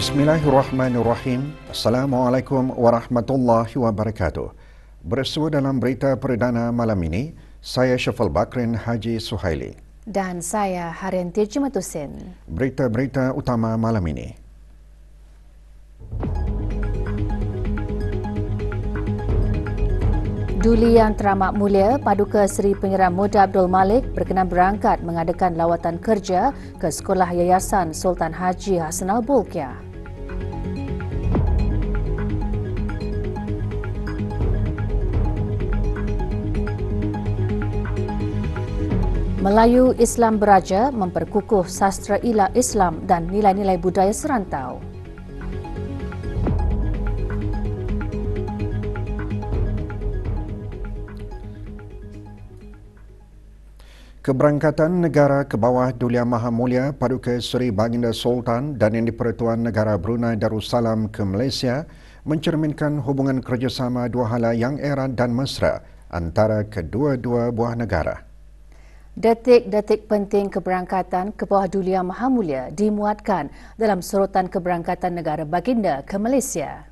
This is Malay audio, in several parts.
Bismillahirrahmanirrahim. Assalamualaikum warahmatullahi wabarakatuh. Bersua dalam berita perdana malam ini, saya Syafal Bakrin Haji Suhaili. Dan saya Haryanti Jumatusin. Berita-berita utama malam ini. Duli Yang Teramat Mulia Paduka Seri Penyiram Muda Abdul Malik berkenan berangkat mengadakan lawatan kerja ke Sekolah Yayasan Sultan Haji Hassanal Bolkiah. Melayu Islam Beraja memperkukuh sastra Islam dan nilai-nilai budaya serantau. Keberangkatan negara ke bawah Duli Yang Maha Mulia Paduka Seri Baginda Sultan dan Yang di-Pertuan Negara Brunei Darussalam ke Malaysia mencerminkan hubungan kerjasama dua hala yang erat dan mesra antara kedua-dua buah negara. Detik-detik penting keberangkatan ke bawah Duli Yang Maha Mulia dimuatkan dalam sorotan keberangkatan negara baginda ke Malaysia.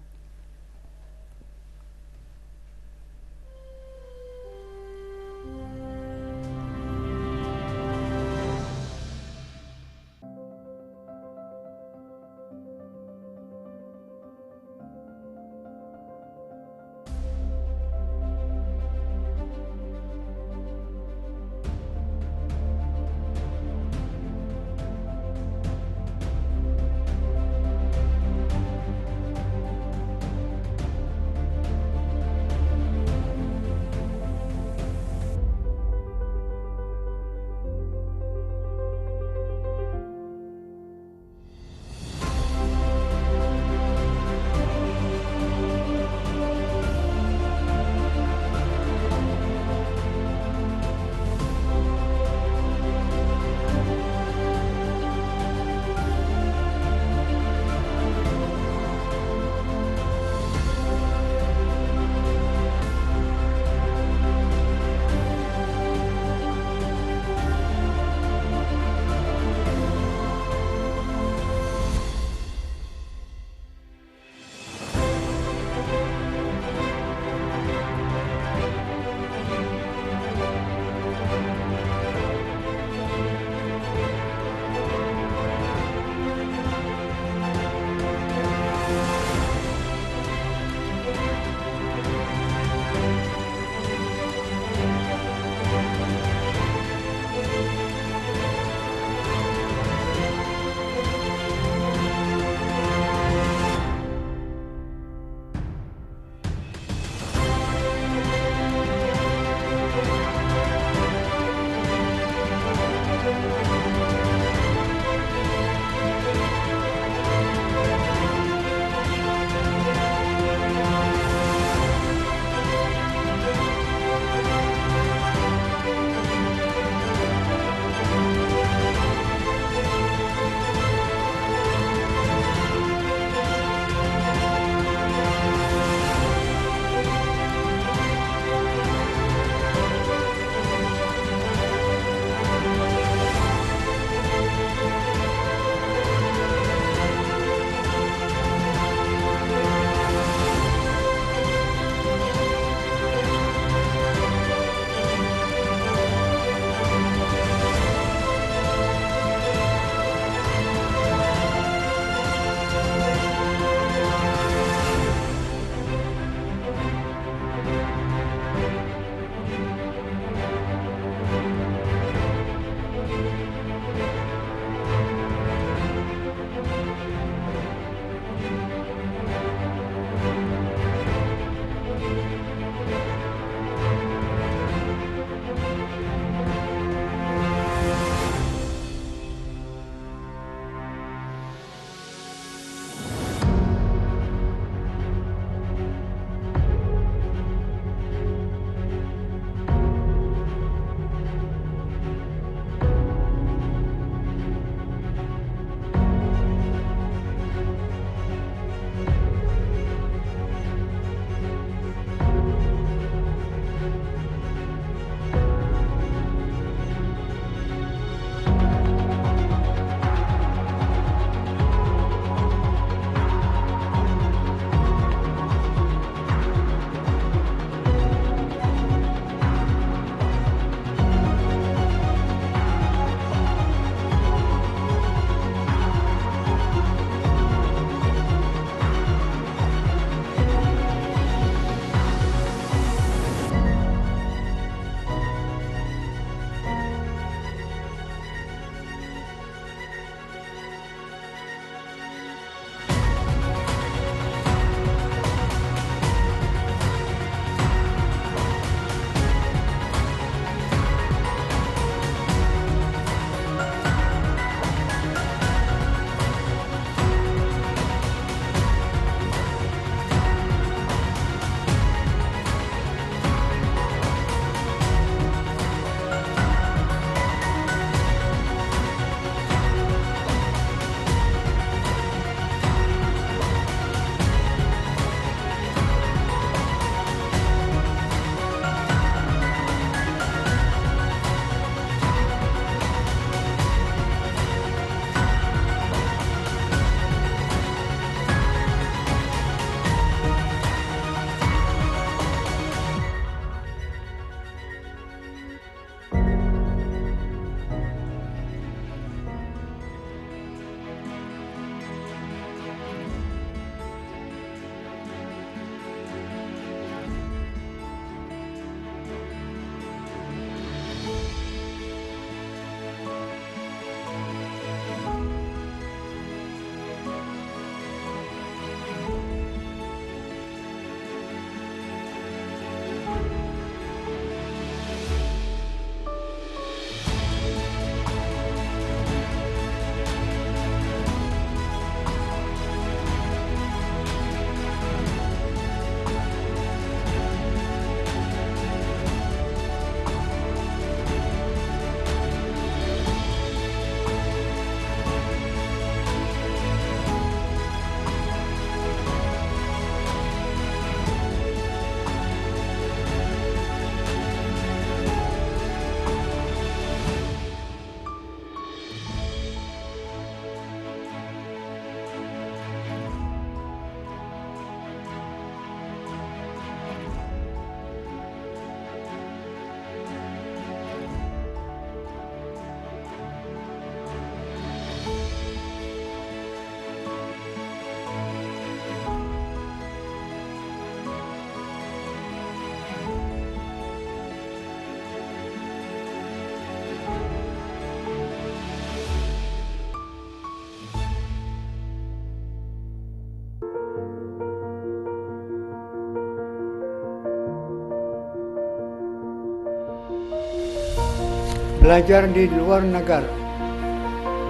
Belajar di luar negara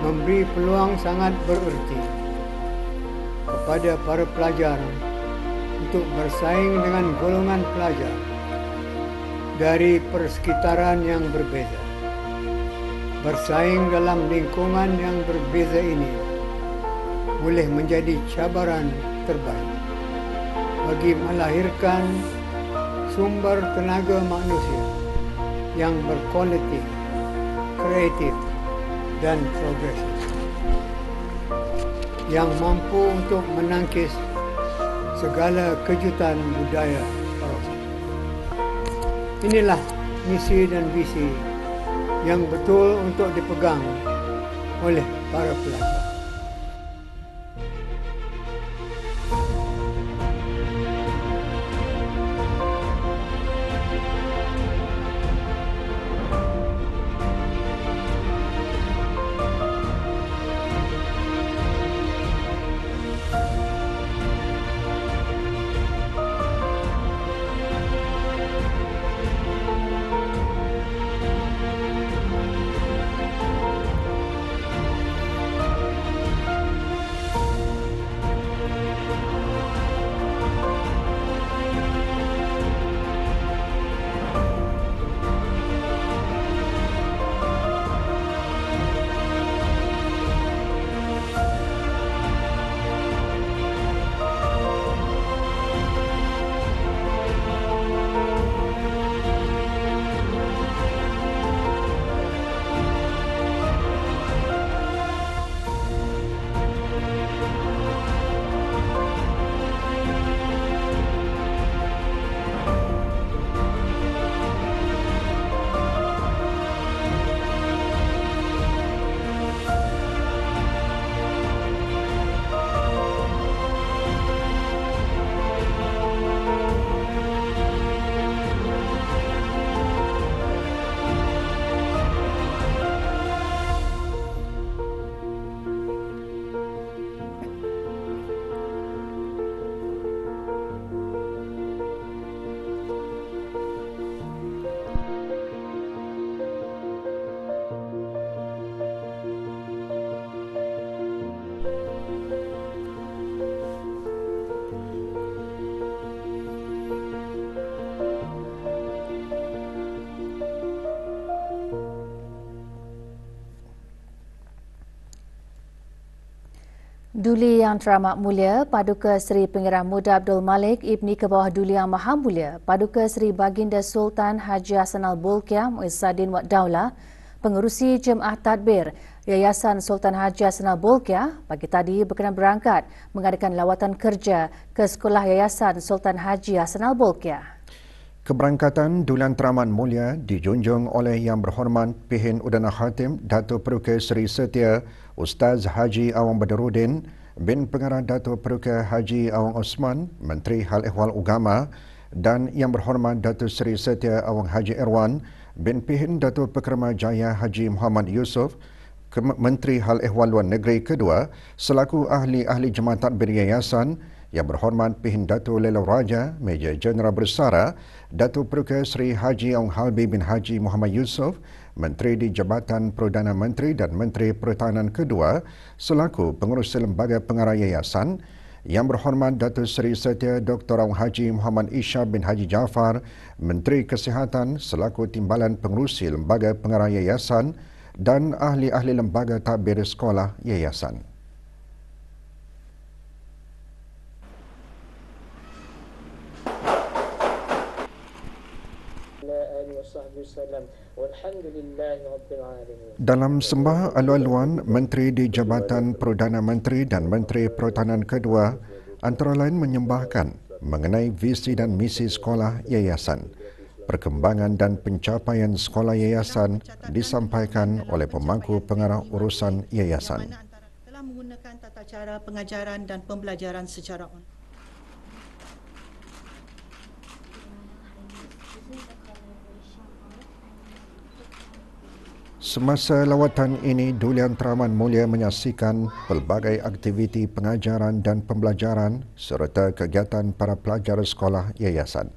memberi peluang sangat bererti kepada para pelajar untuk bersaing dengan golongan pelajar dari persekitaran yang berbeza. Bersaing dalam lingkungan yang berbeza ini boleh menjadi cabaran terbaik bagi melahirkan sumber tenaga manusia yang berkualiti, kreatif dan progresif, yang mampu untuk menangkis segala kejutan budaya bangsa. Inilah misi dan visi yang betul untuk dipegang oleh para pelajar. Duli Yang Teramat Mulia Paduka Seri Pengarah Muda Abdul Malik Ibni ke bawah Duli Yang Maha Mulia Paduka Seri Baginda Sultan Haji Hassanal Bolkiah Muizzaddin Wad Daulah, Pengerusi Jemaah Tadbir Yayasan Sultan Haji Hassanal Bolkiah pagi tadi berkenan berangkat mengadakan lawatan kerja ke Sekolah Yayasan Sultan Haji Hassanal Bolkiah. Keberangkatan Dulian Teramat Mulia dijunjung oleh Yang Berhormat Pihin Udana Khatim Datuk Peruka Seri Setia Ustaz Haji Awang Badruddin bin Pengarah Datuk Peruka Haji Awang Osman, Menteri Hal Ehwal Agama, dan Yang Berhormat Datuk Seri Setia Awang Haji Irwan bin Pihin Datuk Pekerma Jaya Haji Muhammad Yusof, Menteri Hal Ehwal Luar Negeri kedua, selaku ahli-ahli Jemaah Tadbir Yayasan, Yang Berhormat Pihin Datuk Lelau Raja, Meja Jeneral Bersara, Datuk Peruka Seri Haji Aung Halbi bin Haji Muhammad Yusof, Menteri di Jabatan Perdana Menteri dan Menteri Pertahanan kedua, selaku pengurusi lembaga pengarah yayasan, Yang Berhormat Datuk Seri Setia Dr. Aung Haji Muhammad Ishak bin Haji Jaafar, Menteri Kesihatan selaku timbalan pengurusi lembaga pengarah yayasan dan ahli-ahli lembaga tadbir sekolah yayasan. Dalam sembah alu-aluan, Menteri di Jabatan Perdana Menteri dan Menteri Pertahanan kedua antara lain menyembahkan mengenai visi dan misi sekolah yayasan. Perkembangan dan pencapaian sekolah yayasan disampaikan oleh pemangku pengarah urusan yayasan. Telah menggunakan tata cara pengajaran dan pembelajaran secara online. Semasa lawatan ini, Dulian Teramat Mulia menyaksikan pelbagai aktiviti pengajaran dan pembelajaran serta kegiatan para pelajar sekolah yayasan.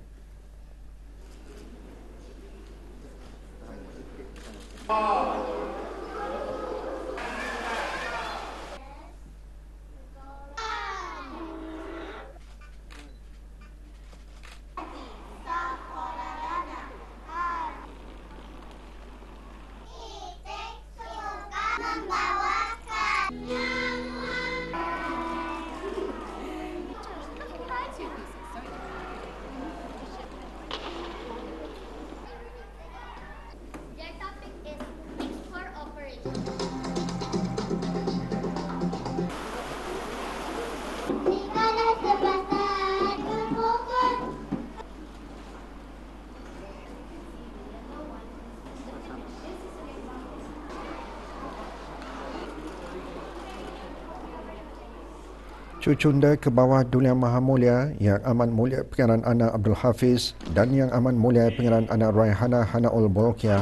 Cucunda ke bawah Duli Yang Maha Mulia Yang Amat Mulia Pengeran Anak Abdul Hafiz dan Yang Amat Mulia Pengeran Anak Raihana Hanaul Bolkiah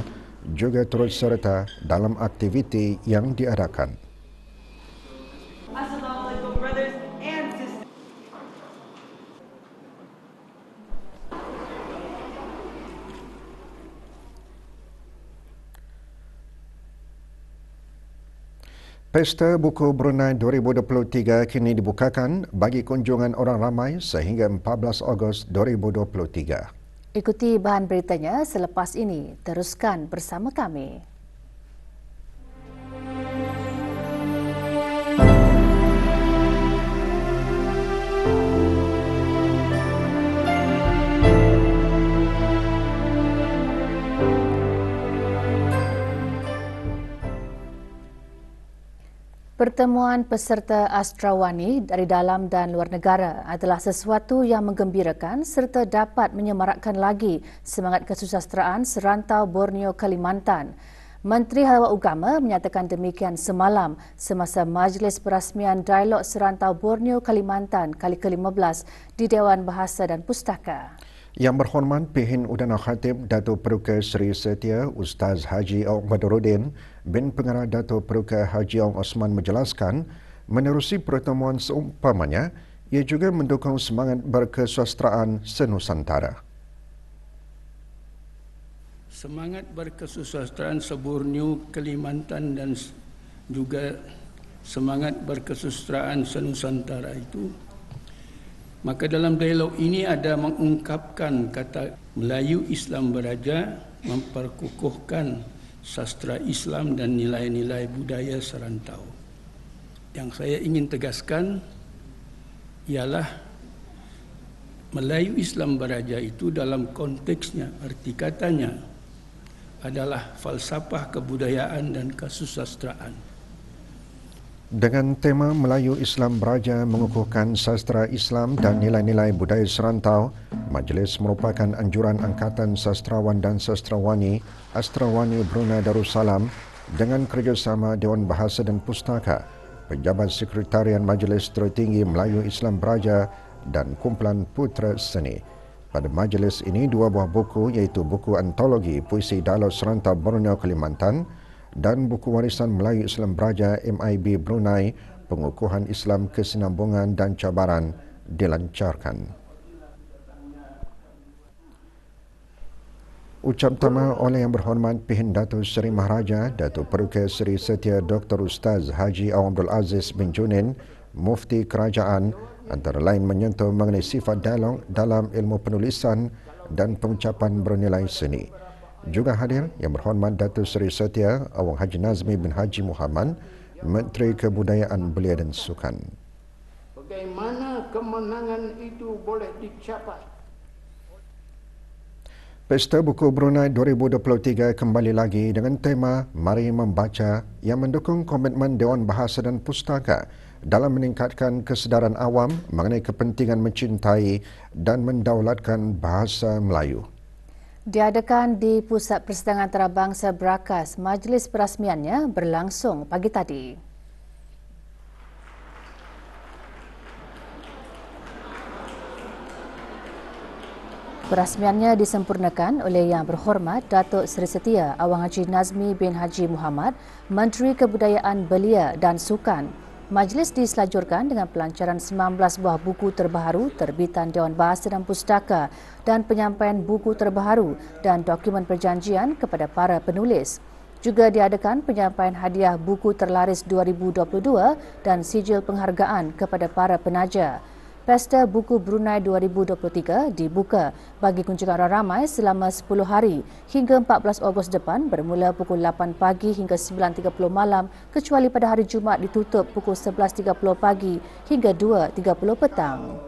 juga turut serta dalam aktiviti yang diadakan. Assalamualaikum brothers and sisters. Pesta Buku Brunei 2023 kini dibukakan bagi kunjungan orang ramai sehingga 14 Ogos 2023. Ikuti bahan beritanya selepas ini. Teruskan bersama kami. Pertemuan peserta Astrawani dari dalam dan luar negara adalah sesuatu yang menggembirakan serta dapat menyemarakkan lagi semangat kesusasteraan serantau Borneo Kalimantan. Menteri Halwa Ugama menyatakan demikian semalam semasa majlis perasmian Dialog Serantau Borneo Kalimantan kali ke-15 di Dewan Bahasa dan Pustaka. Yang berhormat Pihin Udana Khatib Datuk Peruka Seri Setia Ustaz Haji Aung Badruddin bin Pengarah Datuk Peruka Haji Aung Osman menjelaskan menerusi pertemuan seumpamanya ia juga mendukung semangat berkesusasteraan senusantara. Semangat berkesusasteraan se-Borneo Kalimantan dan juga semangat berkesusasteraan senusantara itu, maka dalam dialog ini ada mengungkapkan kata Melayu Islam Beraja, memperkukuhkan sastra Islam dan nilai-nilai budaya serantau. Yang saya ingin tegaskan ialah Melayu Islam Beraja itu dalam konteksnya, arti katanya adalah falsafah kebudayaan dan kesusasteraan. Dengan tema Melayu Islam Beraja mengukuhkan sastra Islam dan nilai-nilai budaya serantau, majlis merupakan anjuran Angkatan Sastrawan dan Sastrawani Astrawani Brunei Darussalam dengan kerjasama Dewan Bahasa dan Pustaka, Pejabat Sekretarian Majlis Tertinggi Melayu Islam Beraja dan Kumpulan Putra Seni. Pada majlis ini, dua buah buku iaitu buku antologi Puisi Dialog Serantau Borneo Kalimantan dan buku warisan Melayu Islam Beraja MIB Brunei Pengukuhan Islam Kesinambungan dan Cabaran dilancarkan. Ucap tama oleh Yang Berhormat Pihin Datuk Seri Maharaja Datuk Peruka Seri Setia Dr. Ustaz Haji Aung Abdul Aziz bin Junin, Mufti Kerajaan, antara lain menyentuh mengenai sifat dialog dalam ilmu penulisan dan pengucapan bernilai seni. Juga hadir Yang Berhormat Datuk Seri Setia Awang Haji Nazmi bin Haji Muhammad, Menteri Kebudayaan Belia dan Sukan. Bagaimana kemenangan itu boleh dicapai? Pesta Buku Brunei 2023 kembali lagi dengan tema Mari Membaca yang mendukung komitmen Dewan Bahasa dan Pustaka dalam meningkatkan kesedaran awam mengenai kepentingan mencintai dan mendaulatkan bahasa Melayu. Diadakan di Pusat Persidangan Antarabangsa Berakas, majlis perasmiannya berlangsung pagi tadi. Perasmiannya disempurnakan oleh Yang Berhormat Datuk Seri Setia Awang Haji Nazmi bin Haji Muhammad, Menteri Kebudayaan Belia dan Sukan. Majlis diselajurkan dengan pelancaran 19 buah buku terbaru terbitan Dewan Bahasa dan Pustaka dan penyampaian buku terbaru dan dokumen perjanjian kepada para penulis. Juga diadakan penyampaian hadiah buku terlaris 2022 dan sijil penghargaan kepada para penaja. Pesta Buku Brunei 2023 dibuka bagi kunjungan orang ramai selama 10 hari hingga 14 Ogos depan bermula pukul 8 pagi hingga 9.30 malam kecuali pada hari Jumaat ditutup pukul 11.30 pagi hingga 2.30 petang.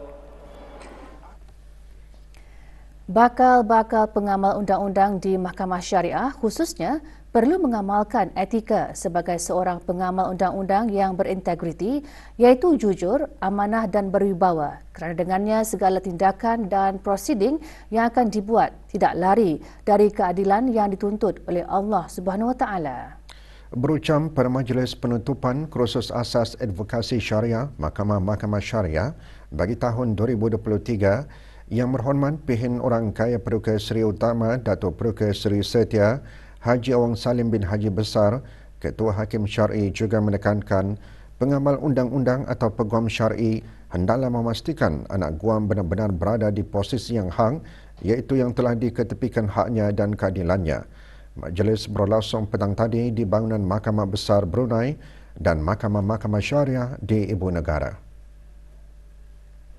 Bakal-bakal pengamal undang-undang di Mahkamah Syariah khususnya perlu mengamalkan etika sebagai seorang pengamal undang-undang yang berintegriti, iaitu jujur, amanah dan berwibawa, kerana dengannya segala tindakan dan prosiding yang akan dibuat tidak lari dari keadilan yang dituntut oleh Allah Subhanahu Wa Taala. Berucam pada majlis penutupan kursus asas advokasi syariah Mahkamah Syariah bagi tahun 2023, Yang Berhormat Pihin Orang Kaya Paduka Seri Utama Datuk Paduka Seri Setia Haji Awang Salim bin Haji Besar, Ketua Hakim Syar'i, juga menekankan pengamal undang-undang atau peguam syar'i hendaklah memastikan anak guam benar-benar berada di posisi yang hang, iaitu yang telah diketepikan haknya dan keadilannya. Majlis berlangsung petang tadi di bangunan Mahkamah Besar Brunei dan Mahkamah Syariah di Ibu Negara.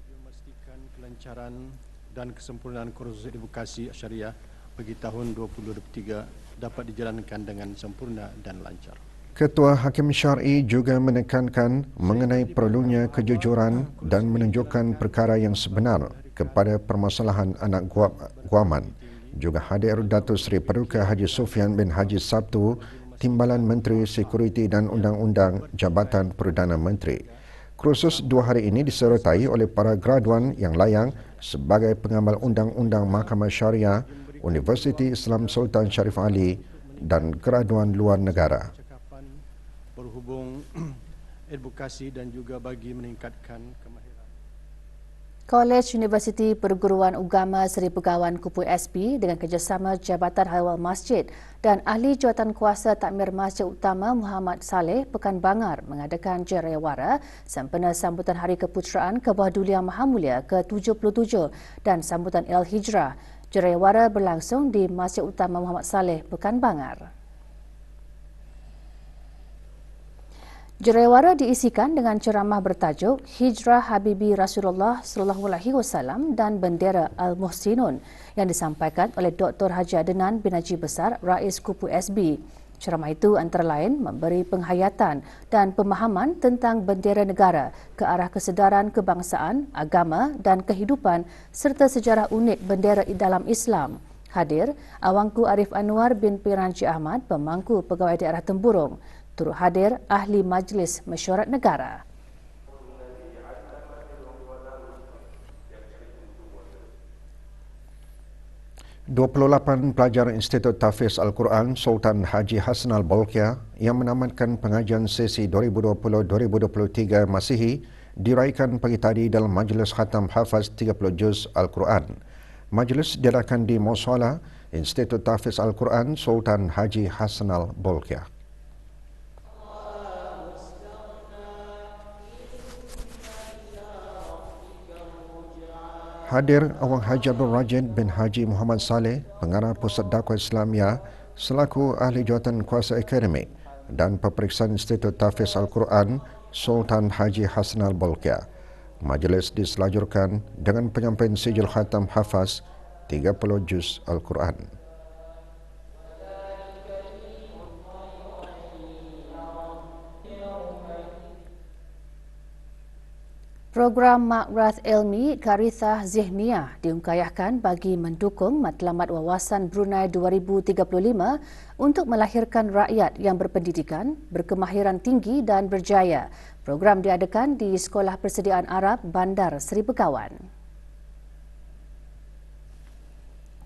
Memastikan kelancaran dan kesempurnaan kursus edukasi syariah bagi tahun 2023 dapat dijalankan dengan sempurna dan lancar. Ketua Hakim Syar'i juga menekankan mengenai perlunya kejujuran dan menunjukkan perkara yang sebenar kepada permasalahan anak guaman. Juga hadir Datuk Seri Paduka Haji Sufyan bin Haji Sabtu, Timbalan Menteri Sekuriti dan Undang-Undang Jabatan Perdana Menteri. Kursus 2 hari ini disertai oleh para graduan yang layang sebagai pengamal undang-undang Mahkamah Syariah, Universiti Islam Sultan Sharif Ali dan graduan luar negara. Berhubung advokasi dan juga bagi meningkatkan kemahiran. Kolej Universiti Perguruan Agama Seri Pegawan Kupu SP dengan kerjasama Jabatan Halal Masjid dan Ahli Jawatan Kuasa Takmir Masjid Utama Muhammad Saleh Pekan Bangar mengadakan jarawara sempena sambutan Hari Keputeraan Kebawah Duli Yang Maha Mulia ke-77 dan sambutan Idul Hijrah. Jarawara berlangsung di Masjid Utama Muhammad Saleh Pekan Bangar. Jarawara diisikan dengan ceramah bertajuk Hijrah Habibi Rasulullah SAW dan Bendera Al-Muhsinun yang disampaikan oleh Dr. Haji Adnan bin Haji Besar, Rais Kupu SB. Ceramah itu antara lain memberi penghayatan dan pemahaman tentang bendera negara ke arah kesedaran kebangsaan, agama dan kehidupan serta sejarah unik bendera dalam Islam. Hadir Awangku Arif Anwar bin Piranci Ahmad, Pemangku Pegawai Daerah Temburong. Turut hadir Ahli Majlis Mesyuarat Negara. ...28 pelajar Institut Tahfiz Al-Quran Sultan Haji Hassanal Bolkiah yang menamatkan pengajian sesi 2020-2023 Masihi diraikan pagi tadi dalam Majlis Khatam Hafaz 30 Juz Al-Quran. Majlis diadakan di Musala Institut Tahfiz Al-Quran Sultan Haji Hassanal Bolkiah. Hadir Awang Haji Abdul Rajid bin Haji Muhammad Saleh, Pengarah Pusat Dakwah Islamiyah selaku Ahli Jawatan Kuasa Akademik dan Peperiksaan Institut Tahfiz Al-Quran Sultan Haji Hassanal Bolkiah. Majlis diselajurkan dengan penyampaian sijil khatam hafaz 30 juz Al-Quran. Program Makrath Ilmi Karithah Zihniyah diungkayahkan bagi mendukung matlamat wawasan Brunei 2035 untuk melahirkan rakyat yang berpendidikan, berkemahiran tinggi dan berjaya. Program diadakan di Sekolah Persediaan Arab Bandar Seri Begawan.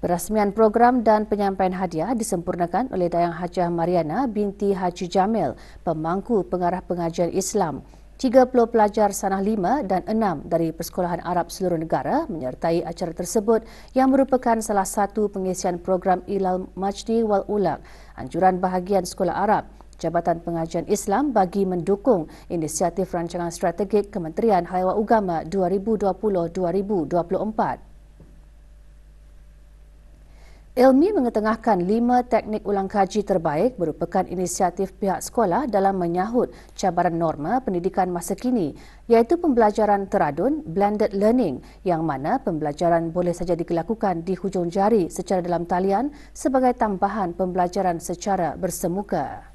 Perasmian program dan penyampaian hadiah disempurnakan oleh Dayang Hajah Mariana binti Haji Jamil, Pemangku Pengarah Pengajian Islam. 30 pelajar sanah 5 dan 6 dari Persekolahan Arab seluruh negara menyertai acara tersebut yang merupakan salah satu pengisian program Ilal Majdi wal Ulaq, anjuran bahagian Sekolah Arab, Jabatan Pengajian Islam bagi mendukung inisiatif rancangan strategik Kementerian Hal Agama 2020-2024. Ilmi mengetengahkan 5 teknik ulang kaji terbaik merupakan inisiatif pihak sekolah dalam menyahut cabaran norma pendidikan masa kini, iaitu pembelajaran teradun blended learning yang mana pembelajaran boleh saja dilakukan di hujung jari secara dalam talian sebagai tambahan pembelajaran secara bersemuka.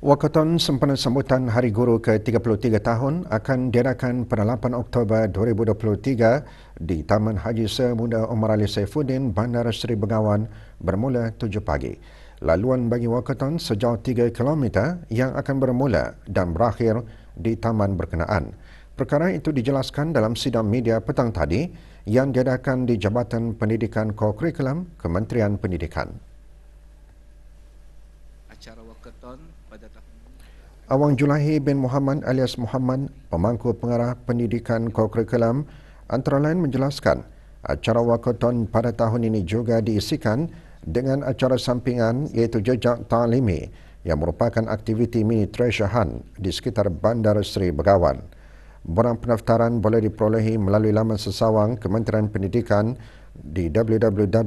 Wakaton sempena sambutan Hari Guru ke-33 tahun akan diadakan pada 8 Oktober 2023 di Taman Haji Semuda Omar Ali Saifuddin, Bandar Seri Begawan bermula 7 pagi. Laluan bagi wakaton sejauh 3 km yang akan bermula dan berakhir di taman berkenaan. Perkara itu dijelaskan dalam sidang media petang tadi yang diadakan di Jabatan Pendidikan Kokurikulum Kementerian Pendidikan. Acara wakaton pada tahun Awang Julahi bin Muhammad alias Muhammad, pemangku pengarah pendidikan kokurikulum, antara lain menjelaskan acara wakaton pada tahun ini juga diisikan dengan acara sampingan iaitu jejak ta'limi yang merupakan aktiviti mini treasure hunt di sekitar Bandar Seri Begawan. Borang pendaftaran boleh diperolehi melalui laman sesawang Kementerian Pendidikan di www.moi.gov.bn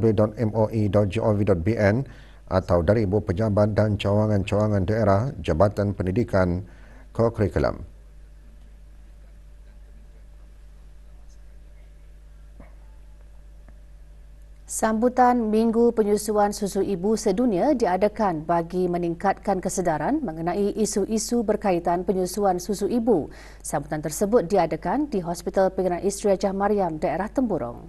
atau dari Ibu Pejabat dan Cawangan-Cawangan Daerah Jabatan Pendidikan Kokurikulum. Sambutan Minggu Penyusuan Susu Ibu Sedunia diadakan bagi meningkatkan kesedaran mengenai isu-isu berkaitan penyusuan susu ibu. Sambutan tersebut diadakan di Hospital Pengenalan Isteri Hajah Mariam, daerah Temburong.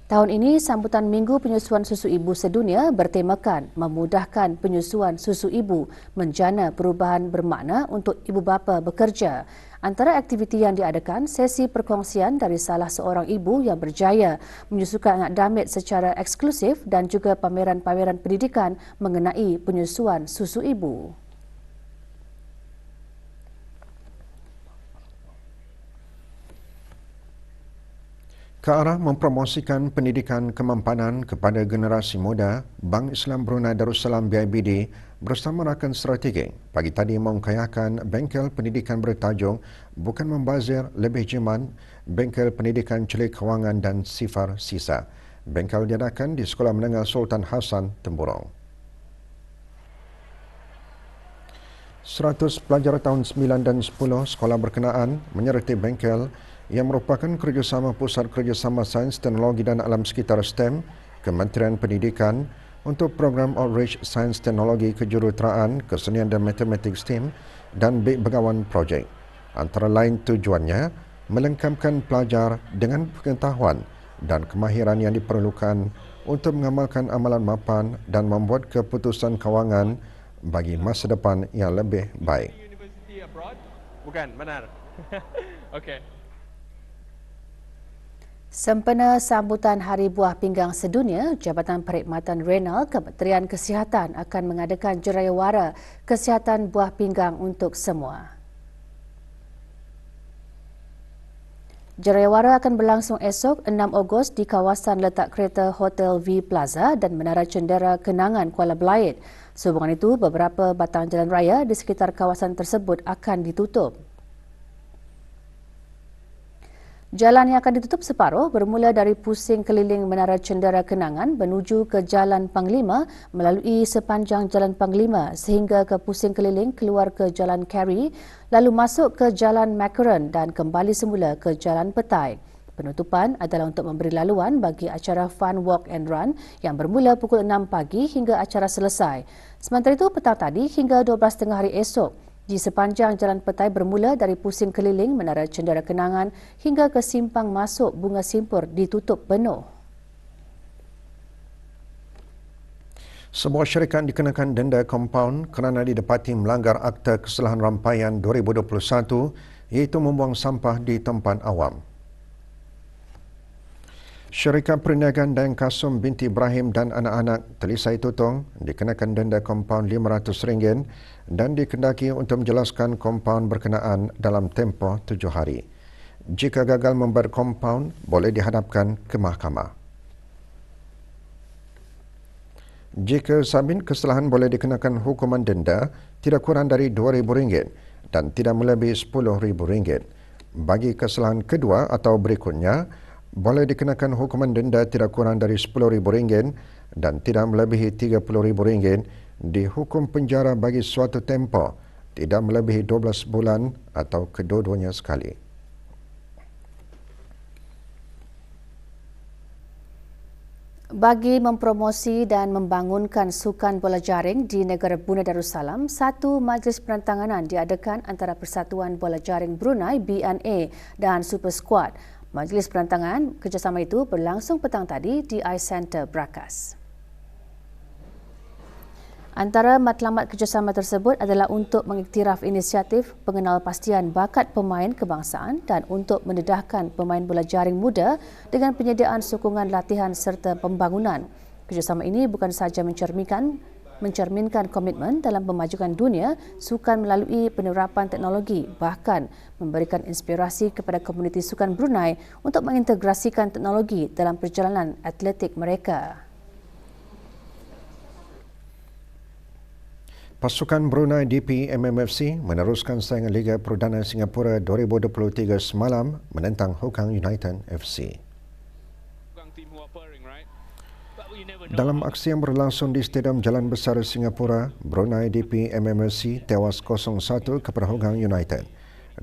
Tahun ini, sambutan Minggu Penyusuan Susu Ibu Sedunia bertemakan memudahkan penyusuan susu ibu menjana perubahan bermakna untuk ibu bapa bekerja. Antara aktiviti yang diadakan, sesi perkongsian dari salah seorang ibu yang berjaya menyusukan anak damit secara eksklusif dan juga pameran-pameran pendidikan mengenai penyusuan susu ibu. Ke arah mempromosikan pendidikan kemampanan kepada generasi muda, Bank Islam Brunei Darussalam BIBD bersama rakan strategi pagi tadi mengkayakan bengkel pendidikan bertajuk Bukan Membazir Lebih Jiman, Bengkel Pendidikan Celik Kewangan dan Sifar Sisa. Bengkel diadakan di Sekolah Menengah Sultan Hassan, Temburong. 100 pelajar tahun 9 dan 10 sekolah berkenaan menyertai bengkel yang merupakan kerjasama Pusat Kerjasama Sains, Teknologi dan Alam Sekitar STEM, Kementerian Pendidikan untuk program Outreach Sains Teknologi Kejuruteraan, Kesenian dan Matematik STEM dan BIK Begawan Projek. Antara lain tujuannya melengkapkan pelajar dengan pengetahuan dan kemahiran yang diperlukan untuk mengamalkan amalan mapan dan membuat keputusan kewangan bagi masa depan yang lebih baik. Bukan, benar. Okey. Sempena sambutan Hari Buah Pinggang Sedunia, Jabatan Perkhidmatan Renal Kementerian Kesihatan akan mengadakan jerayawara kesihatan buah pinggang untuk semua. Jerayawara akan berlangsung esok 6 Ogos di kawasan letak kereta Hotel V Plaza dan Menara Cendera Kenangan Kuala Belait. Sehubungan itu, beberapa batang jalan raya di sekitar kawasan tersebut akan ditutup. Jalan yang akan ditutup separuh bermula dari pusing keliling Menara Cendera Kenangan menuju ke Jalan Panglima melalui sepanjang Jalan Panglima sehingga ke pusing keliling keluar ke Jalan Carey, lalu masuk ke Jalan Macaron dan kembali semula ke Jalan Petai. Penutupan adalah untuk memberi laluan bagi acara Fun Walk and Run yang bermula pukul 6 pagi hingga acara selesai. Sementara itu, petang tadi hingga 12.30 hari esok, di sepanjang Jalan Petai bermula dari pusing keliling Menara Cendera Kenangan hingga ke simpang masuk Bunga Simpur ditutup penuh. Sebuah syarikat dikenakan denda kompaun kerana didapati melanggar Akta Kesalahan Rampaian 2021 iaitu membuang sampah di tempat awam. Syarikat Perniagaan Dayang Kasum binti Ibrahim dan anak-anak Telisai Tutong dikenakan denda kompaun RM500 dan dikendaki untuk menjelaskan kompaun berkenaan dalam tempoh 7 hari. Jika gagal membayar kompaun, boleh dihadapkan ke mahkamah. Jika sabit kesalahan, boleh dikenakan hukuman denda tidak kurang dari RM2,000 dan tidak melebihi RM10,000. Bagi kesalahan kedua atau berikutnya, boleh dikenakan hukuman denda tidak kurang dari RM10,000 dan tidak melebihi RM30,000, dihukum penjara bagi suatu tempoh tidak melebihi 12 bulan atau kedua-duanya sekali. Bagi mempromosi dan membangunkan sukan bola jaring di negara Brunei Darussalam, satu majlis perantanganan diadakan antara Persatuan Bola Jaring Brunei BNA dan Super Squad. Majlis perantangan kerjasama itu berlangsung petang tadi di iCenter Brakas. Antara matlamat kerjasama tersebut adalah untuk mengiktiraf inisiatif pengenalpastian bakat pemain kebangsaan dan untuk mendedahkan pemain bola jaring muda dengan penyediaan sokongan latihan serta pembangunan. Kerjasama ini bukan sahaja mencerminkan komitmen dalam pemajukan dunia sukan melalui penerapan teknologi, bahkan memberikan inspirasi kepada komuniti sukan Brunei untuk mengintegrasikan teknologi dalam perjalanan atletik mereka. Pasukan Brunei DP MMFC meneruskan saingan Liga Perdana Singapura 2023 semalam menentang Hougang United FC. Dalam aksi yang berlangsung di Stadium Jalan Besar Singapura, Brunei DP MMFC tewas 0-1 kepada Hougang United.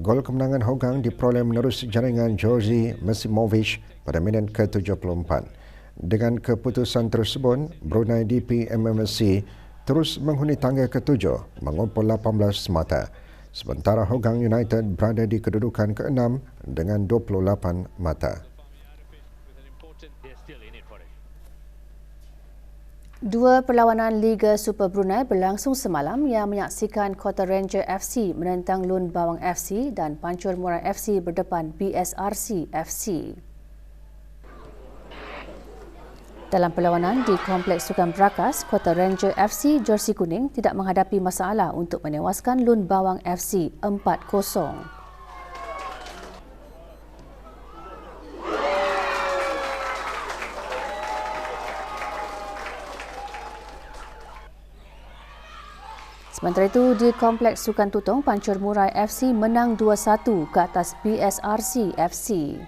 Gol kemenangan Hougang diperoleh menerus jaringan Georgi Mesimovic pada minit ke-74. Dengan keputusan tersebut, Brunei DP MMFC terus menghuni tangga ke-7 mengumpul 18 mata. Sementara Hougang United berada di kedudukan ke-6 dengan 28 mata. Dua perlawanan Liga Super Brunei berlangsung semalam yang menyaksikan Kota Ranger FC menentang Lun Bawang FC dan Pancur Murai FC berdepan BSRC FC. Dalam perlawanan di Kompleks Sukan Brakas, Kota Ranger FC jersey kuning tidak menghadapi masalah untuk menewaskan Lun Bawang FC 4-0. Sementara itu, di Kompleks Sukan Tutong, Pancur Murai FC menang 2-1 ke atas BSRC FC.